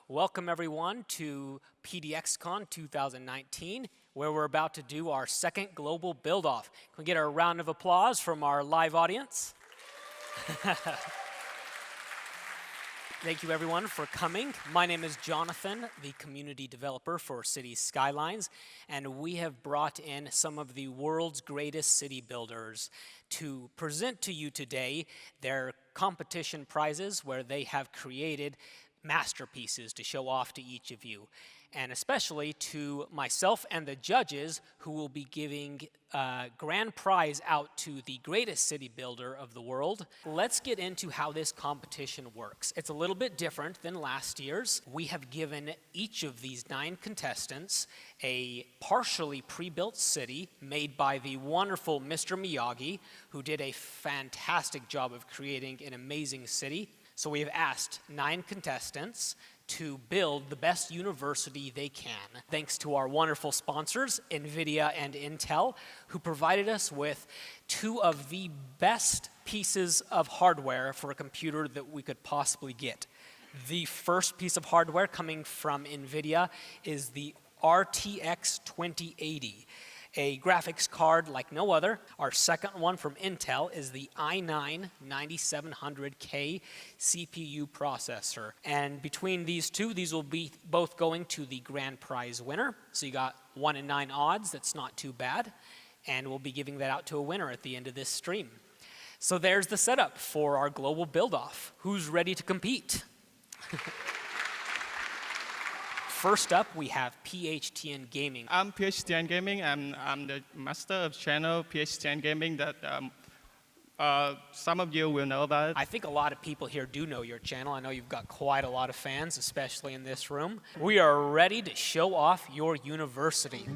Welcome everyone to PDXCON 2019, where we're about to do our second global build-off. Can we get a round of applause from our live audience? Thank you everyone for coming. My name is Jonathan, the community developer for Cities Skylines, and we have brought in some of the world's greatest city builders to present to you today their competition prizes where they have created masterpieces to show off to each of you, and especially to myself and the judges who will be giving grand prize out to the greatest city builder of the world. Let's get into how this competition works. It's a little bit different than last year's. We have given each of these 9 contestants a partially pre-built city made by the wonderful Mr. Miyagi, who did a fantastic job of creating an amazing city. So we have asked 9 contestants to build the best university they can, thanks to our wonderful sponsors, NVIDIA and Intel, who provided us with 2 of the best pieces of hardware for a computer that we could possibly get. The first piece of hardware coming from NVIDIA is the RTX 2080. A graphics card like no other. Our second one from Intel is the i9 9700K CPU processor. And between these two, these will be both going to the grand prize winner. So you got 1 in 9 odds, that's not too bad. And we'll be giving that out to a winner at the end of this stream. So there's the setup for our global build-off. Who's ready to compete? First up, we have PHT Gaming. I'm PHT Gaming. I'm the master of channel PHT Gaming that some of you will know about. I think a lot of people here do know your channel. I know you've got quite a lot of fans, especially in this room. We are ready to show off your university.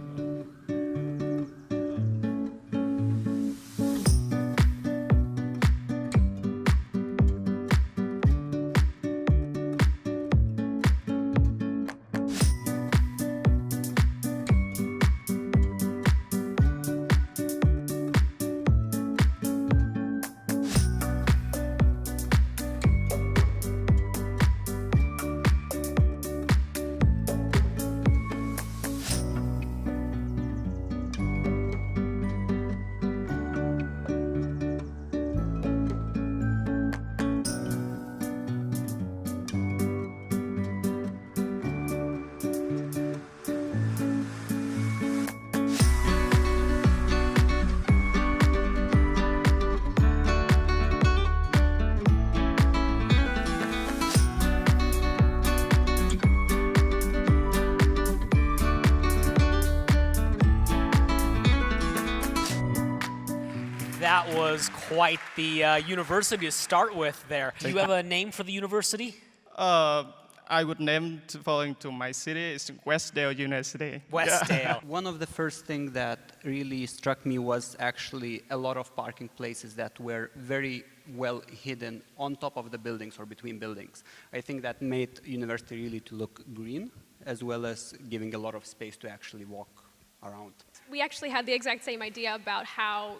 That was quite the university to start with there. Do you have a name for the university? I would name following to my city. It's Westdale University. Westdale. One of the first things that really struck me was actually a lot of parking places that were very well hidden on top of the buildings or between buildings. I think that made university really to look green, as well as giving a lot of space to actually walk around. We actually had the exact same idea about how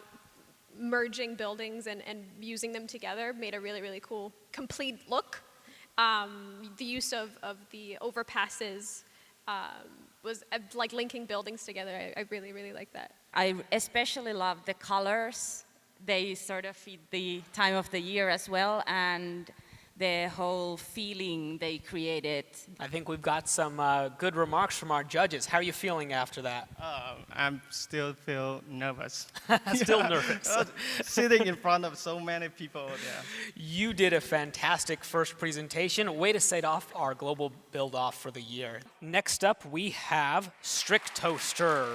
merging buildings and using them together made a really, really cool, complete look. The use of the overpasses was like linking buildings together. I really, really like that. I especially love the colors. They sort of fit the time of the year as well, and the whole feeling they created. I think we've got some good remarks from our judges. How are you feeling after that? I'm still feel nervous. Still nervous. Sitting in front of so many people. Yeah. You did a fantastic first presentation. Way to set off our global build-off for the year. Next up, we have Strict Toaster.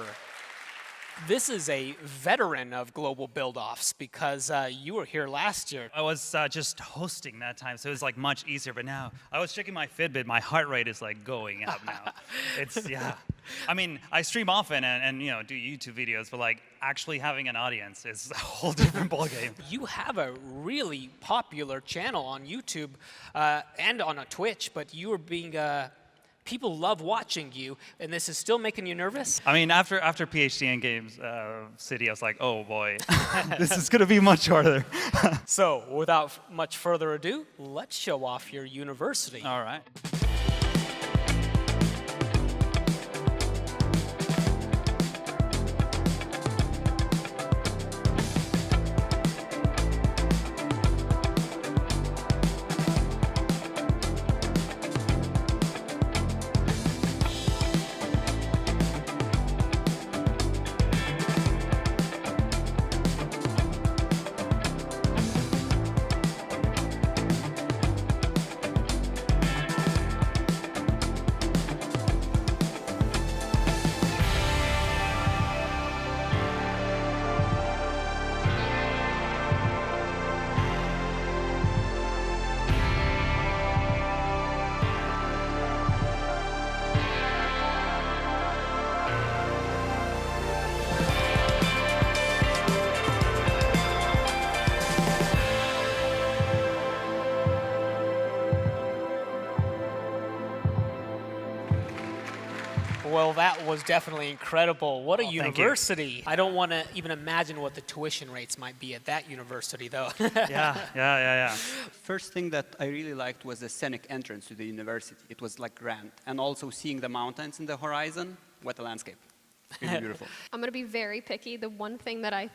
This is a veteran of global build-offs because you were here last year. I was just hosting that time, so it was like much easier. But now I was checking my Fitbit. My heart rate is like going up now. It's yeah. I mean, I stream often and you know do YouTube videos, but like actually having an audience is a whole different ballgame. You have a really popular channel on YouTube and on a Twitch, but you are being people love watching you, and this is still making you nervous? I mean, after PHT Games City, I was like, oh boy, this is going to be much harder. So, without much further ado, let's show off your university. All right. Well, that was definitely incredible. What a Thank you. university. I don't want to even imagine what the tuition rates might be at that university, though. Yeah. First thing that I really liked was the scenic entrance to the university. It was like grand. And also seeing the mountains in the horizon, what a landscape. Really beautiful. I'm going to be very picky. The one thing that I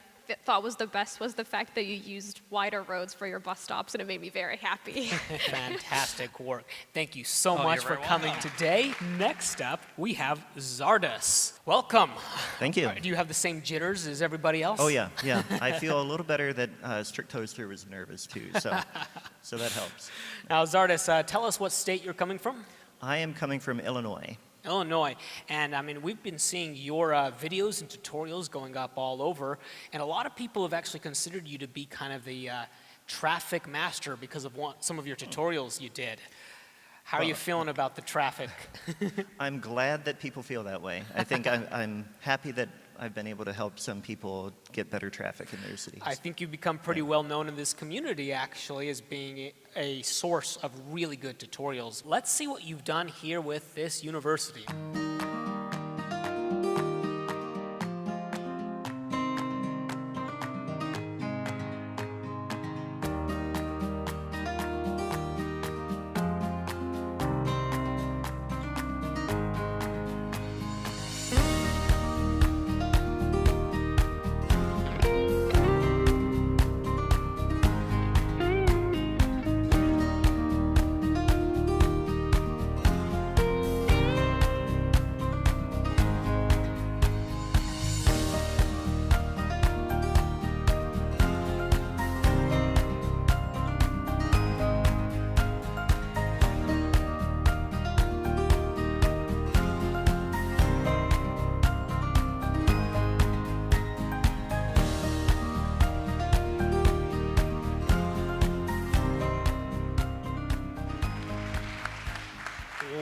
thought was the best was the fact that you used wider roads for your bus stops, and it made me very happy. Fantastic work. Thank you so Oh, much you're for very coming welcome. today. Next up, we have Zardoz. Welcome. Thank you. Do you have the same jitters as everybody else? Oh yeah. I feel a little better that Strict Toaster was nervous too, so that helps. Now, Zardoz, tell us what state you're coming from. I am coming from Illinois. Illinois, and I mean, we've been seeing your videos and tutorials going up all over, and a lot of people have actually considered you to be kind of the traffic master because of some of your tutorials you did. How are you feeling about the traffic? I'm glad that people feel that way. I think I'm happy that I've been able to help some people get better traffic in their cities. I think you've become pretty well known in this community, actually, as being a source of really good tutorials. Let's see what you've done here with this university.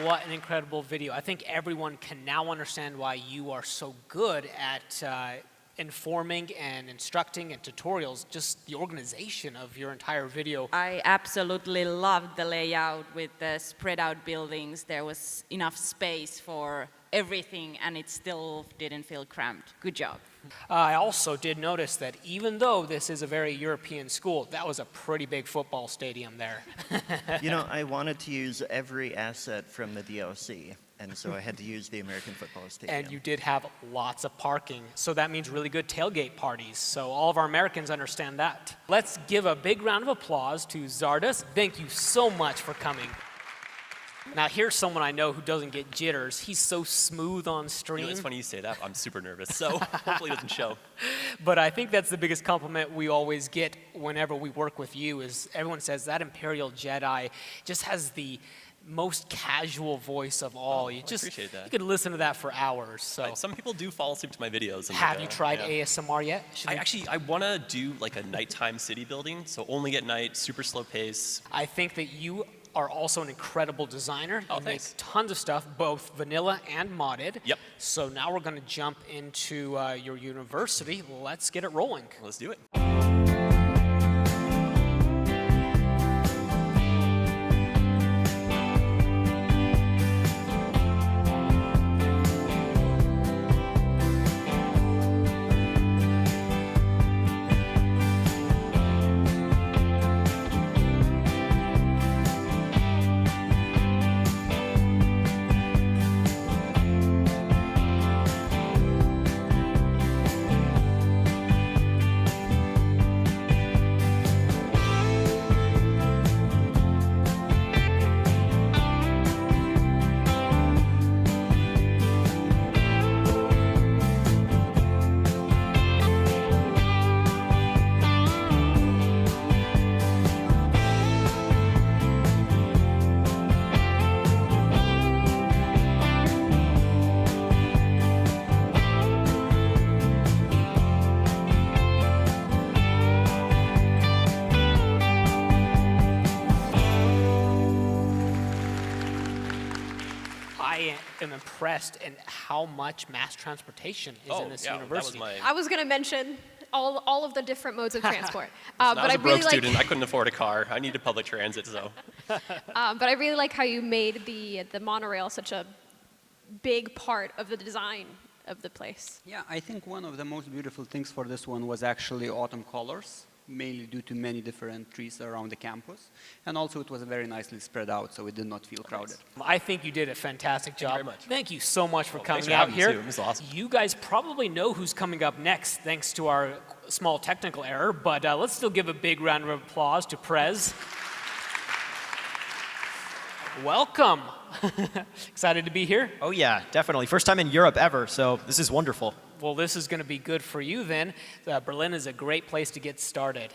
What an incredible video. I think everyone can now understand why you are so good at informing and instructing and tutorials, just the organization of your entire video. I absolutely loved the layout with the spread out buildings. There was enough space for everything and it still didn't feel cramped. Good job. I also did notice that even though this is a very European school, that was a pretty big football stadium there. You know, I wanted to use every asset from the DLC, and so I had to use the American Football Stadium. And you did have lots of parking, so that means really good tailgate parties. So all of our Americans understand that. Let's give a big round of applause to Zardoz. Thank you so much for coming. Now here's someone I know who doesn't get jitters. He's so smooth on stream. You know, it's funny you say that. I'm super nervous, so hopefully it doesn't show. But I think that's the biggest compliment we always get whenever we work with you is everyone says that ImperialJedi just has the most casual voice of all. I appreciate that. You could listen to that for hours. So Some people do fall asleep to my videos. And have you tried yeah. ASMR yet? I want to do like a nighttime city building, so only at night, super slow pace. I think that you are also an incredible designer. Oh, You make thanks. tons of stuff, both vanilla and modded. Yep. So now we're going to jump into your university. Let's get it rolling. Let's do it. I am impressed in how much mass transportation is in this university. That was my. I was going to mention all of the different modes of transport. I but was I a broke really student. I couldn't afford a car. I needed public transit, so. But I really like how you made the monorail such a big part of the design of the place. Yeah, I think one of the most beautiful things for this one was actually autumn colors, mainly due to many different trees around the campus. And also it was very nicely spread out, so it did not feel crowded. I think you did a fantastic job. very much. Thank you so much for coming thanks for out having me, here. too. This is awesome. You guys probably know who's coming up next, thanks to our small technical error, but let's still give a big round of applause to Prez. Welcome. Excited to be here? Oh yeah, definitely. First time in Europe ever, so this is wonderful. Well, this is going to be good for you then. Berlin is a great place to get started.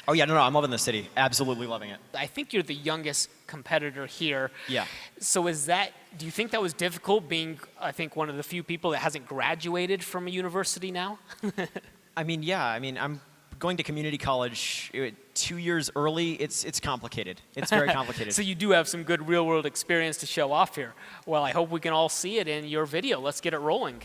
Oh yeah, no, I'm loving the city. Absolutely loving it. I think you're the youngest competitor here. Yeah. So do you think that was difficult being, I think, one of the few people that hasn't graduated from a university now? I'm going to community college 2 years early. It's complicated. It's very complicated. So you do have some good real-world experience to show off here. Well, I hope we can all see it in your video. Let's get it rolling.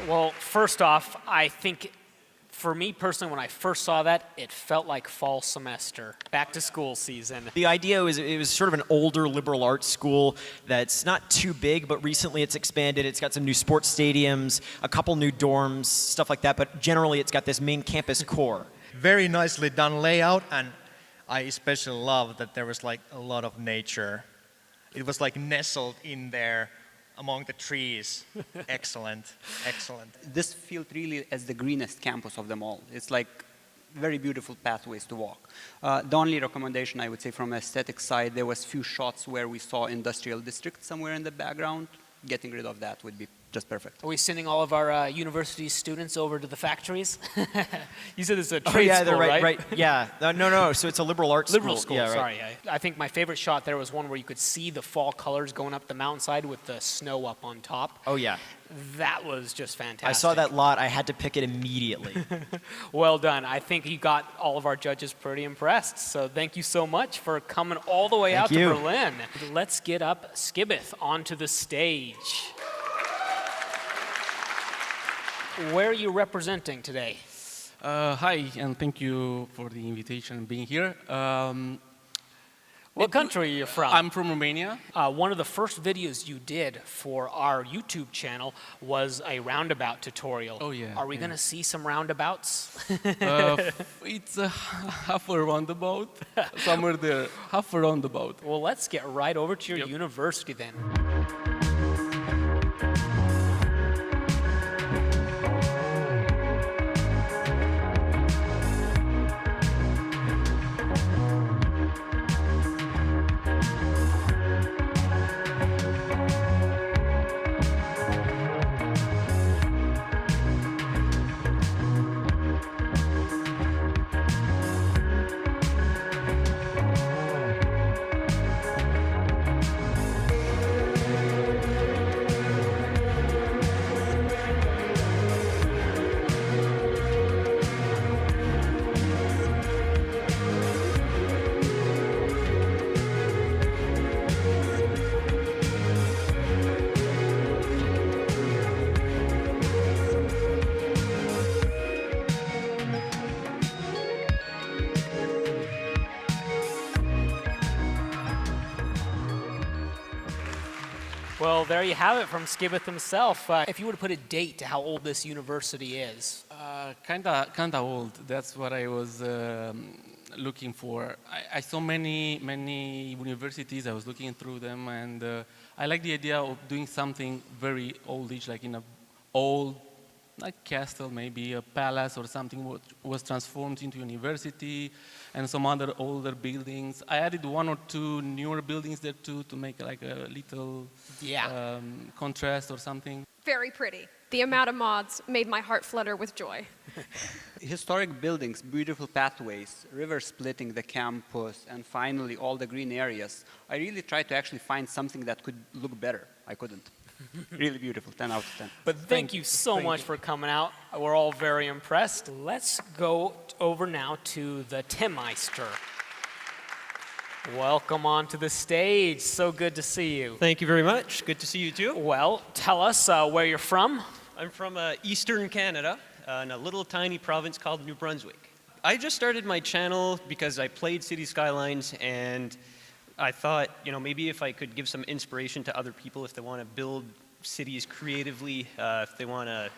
Well, first off, I think for me personally, when I first saw that, it felt like fall semester, back to school season. The idea was it was sort of an older liberal arts school that's not too big, but recently it's expanded. It's got some new sports stadiums, a couple new dorms, stuff like that, but generally it's got this main campus core. Very nicely done layout, and I especially love that there was like a lot of nature. It was like nestled in there among the trees. Excellent, excellent. This felt really as the greenest campus of them all. It's like very beautiful pathways to walk. The only recommendation I would say from aesthetic side, there was few shots where we saw industrial district somewhere in the background. Getting rid of that would be just perfect. Are we sending all of our university students over to the factories? You said it's a trade yeah, school, they're right? right. Yeah, no. So it's a liberal arts Liberal school. school, Yeah, sorry. I think my favorite shot there was one where you could see the fall colors going up the mountainside with the snow up on top. Oh yeah. That was just fantastic. I saw that lot. I had to pick it immediately. Well done. I think you got all of our judges pretty impressed. So thank you so much for coming all the way out to Berlin. Let's get up Skibbe onto the stage. Where are you representing today? Hi, and thank you for the invitation and being here. What country are you from? I'm from Romania. One of the first videos you did for our YouTube channel was a roundabout tutorial. Oh, yeah. Are we going to see some roundabouts? It's half a roundabout, somewhere there, half a roundabout. Well, let's get right over to your university then. Well, there you have it from Skibbe himself. If you were to put a date to how old this university is. Kinda old. That's what I was looking for. I saw many universities. I was looking through them, and I like the idea of doing something very oldish, like in a old, like castle, maybe a palace or something was transformed into university, and some other older buildings. I added one or two newer buildings there too to make like a little contrast or something. Very pretty. The amount of mods made my heart flutter with joy. Historic buildings, beautiful pathways, river splitting the campus, and finally all the green areas. I really tried to actually find something that could look better. I couldn't. Really beautiful, 10 out of 10. But thank you so much for coming out. We're all very impressed. Let's go over now to the Meister. Welcome onto the stage. So good to see you. Thank you very much. Good to see you too. Well, tell us where you're from. I'm from Eastern Canada, in a little tiny province called New Brunswick. I just started my channel because I played City Skylines, and I thought, maybe if I could give some inspiration to other people if they want to build cities creatively, if they want to,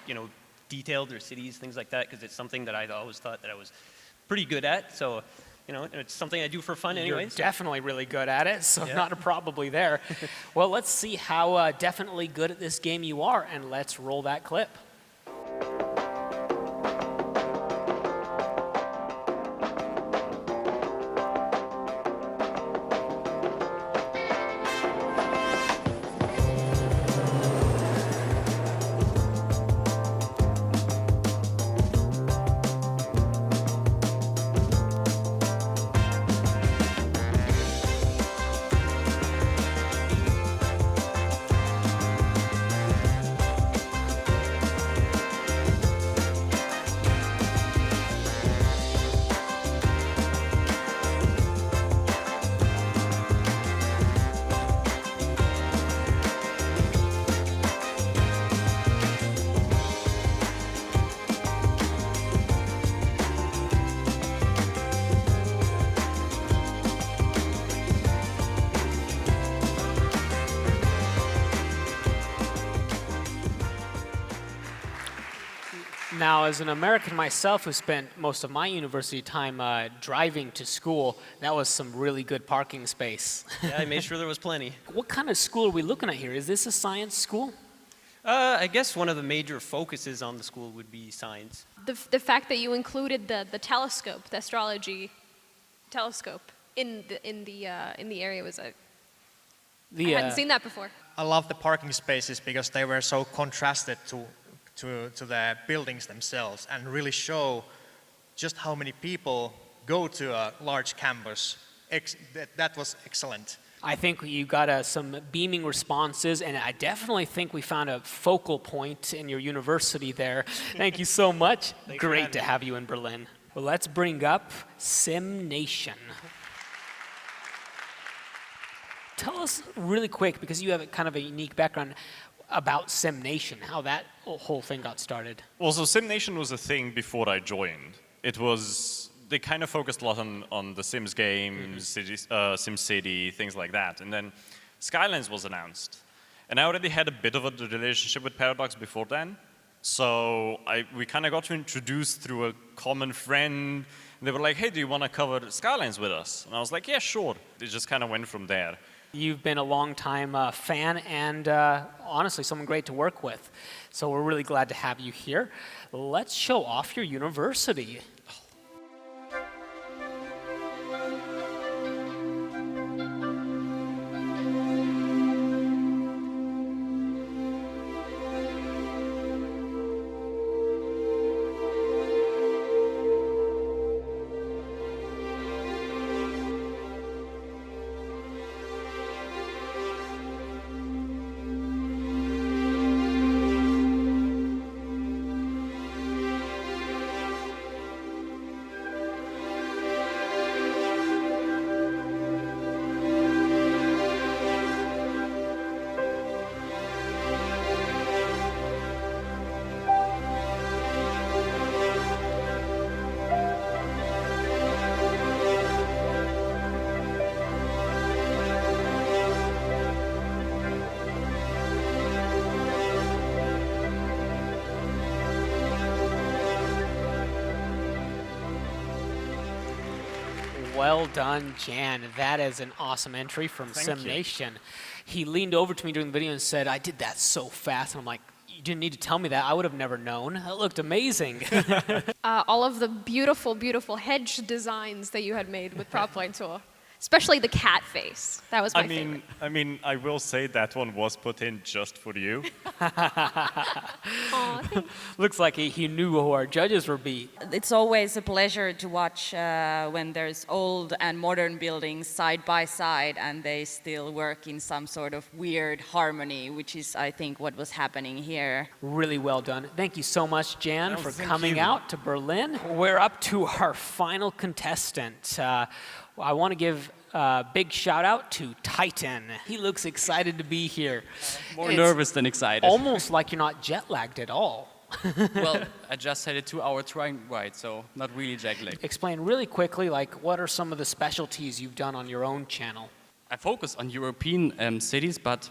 detail their cities, things like that, because it's something that I always thought that I was pretty good at. So, it's something I do for fun anyway. You're definitely really good at it, so not a probably there. Well, let's see how definitely good at this game you are, and let's roll that clip. Now, as an American myself who spent most of my university time driving to school, that was some really good parking space. Yeah, I made sure there was plenty. What kind of school are we looking at here? Is this a science school? I guess one of the major focuses on the school would be science. The fact that you included the telescope, the astrology telescope, in the area was I hadn't seen that before. I love the parking spaces because they were so contrasted to the buildings themselves and really show just how many people go to a large campus. That was excellent. I think you got some beaming responses, and I definitely think we found a focal point in your university there. Thank you so much. Great to have you in Berlin. Well, let's bring up Sim Nation. Tell us really quick, because you have kind of a unique background, about Sim Nation, how that whole thing got started. Well, so Sim Nation was a thing before I joined. They kind of focused a lot on the Sims games, SimCity, things like that. And then Skylines was announced. And I already had a bit of a relationship with Paradox before then. So we kind of got to introduce through a common friend. And they were like, hey, do you want to cover Skylines with us? And I was like, yeah, sure. It just kind of went from there. You've been a long-time fan and honestly someone great to work with. So we're really glad to have you here. Let's show off your university. Well done, Jan. That is an awesome entry from Sim Nation. He leaned over to me during the video and said, I did that so fast. And I'm like, you didn't need to tell me that. I would have never known. That looked amazing. All of the beautiful, beautiful hedge designs that you had made with PropLine Tool. Especially the cat face. That was my favorite. I mean, I will say that one was put in just for you. Aw, thanks. Looks like he knew who our judges would be. It's always a pleasure to watch when there's old and modern buildings side by side and they still work in some sort of weird harmony, which is, I think, what was happening here. Really well done. Thank you so much, Jan, for coming out to Berlin. We're up to our final contestant. I want to give a big shout out to Titan. He looks excited to be here. More nervous than excited. Almost like you're not jet lagged at all. Well, I just had a 2-hour train ride, so not really jet lagged. Explain really quickly, like, what are some of the specialties you've done on your own channel? I focus on European cities, but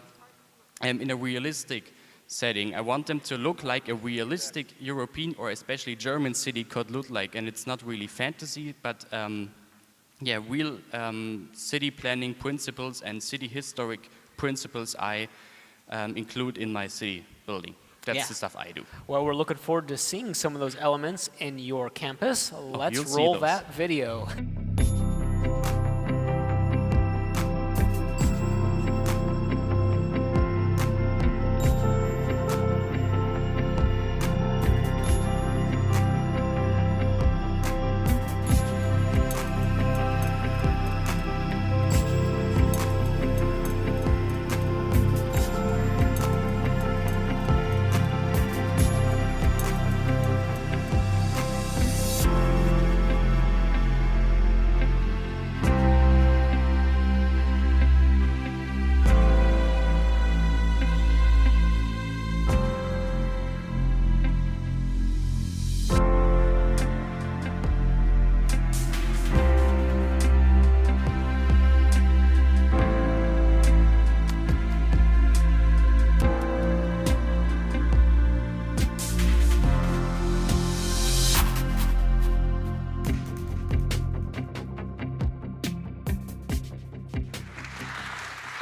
in a realistic setting. I want them to look like a realistic European or especially German city could look like, and it's not really fantasy, but yeah, real city planning principles and city historic principles I include in my city building. That's the stuff I do. Well, we're looking forward to seeing some of those elements in your campus. Let's roll that video.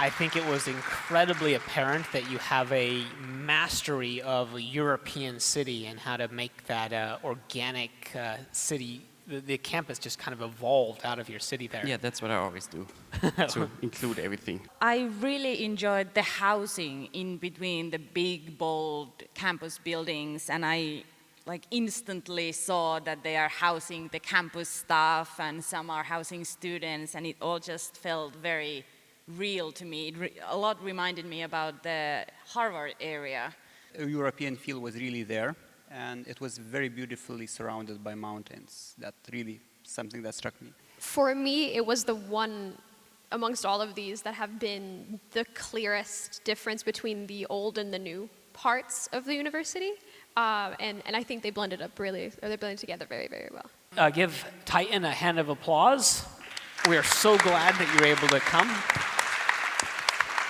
I think it was incredibly apparent that you have a mastery of a European city and how to make that organic city, the campus just kind of evolved out of your city there. Yeah, that's what I always do, to include everything. I really enjoyed the housing in between the big, bold campus buildings, and I instantly saw that they are housing the campus staff and some are housing students, and it all just felt very real to me. A lot reminded me about the Harvard area. A European feel was really there, and it was very beautifully surrounded by mountains. That really something that struck me. For me, it was the one amongst all of these that have been the clearest difference between the old and the new parts of the university. And I think they blended up really, or they blended together very, very well. Give Titan a hand of applause. We are so glad that you're able to come.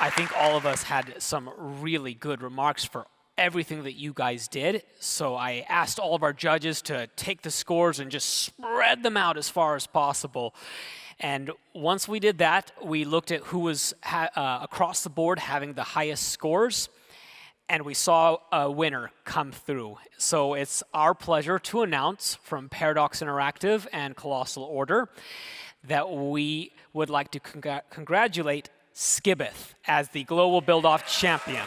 I think all of us had some really good remarks for everything that you guys did. So I asked all of our judges to take the scores and just spread them out as far as possible. And once we did that, we looked at who was across the board having the highest scores, and we saw a winner come through. So it's our pleasure to announce from Paradox Interactive and Colossal Order that we would like to congratulate Skibbe as the Global Build-Off Champion.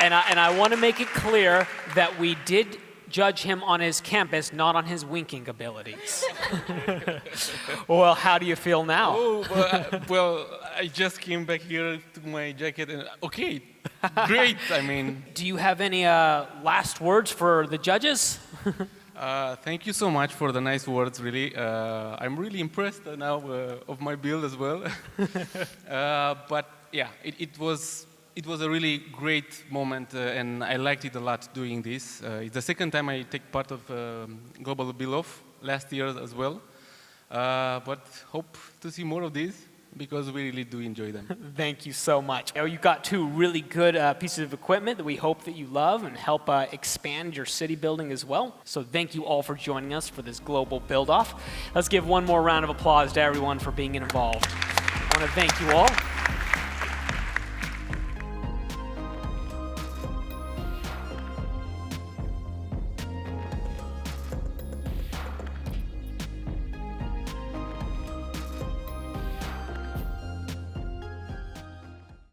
And I want to make it clear that we did judge him on his campus, not on his winking abilities. Well, how do you feel now? Oh, well, I just came back here to my jacket and okay, great, I mean. Do you have any last words for the judges? Thank you so much for the nice words, really. I'm really impressed now of my build as well. But yeah, it was a really great moment, and I liked it a lot doing this. It's the second time I take part of Global Build-Off, last year as well. But hope to see more of this. because we really do enjoy them. Thank you so much. You got two really good pieces of equipment that we hope that you love and help expand your city building as well. So thank you all for joining us for this global build-off. Let's give one more round of applause to everyone for being involved. I want to thank you all.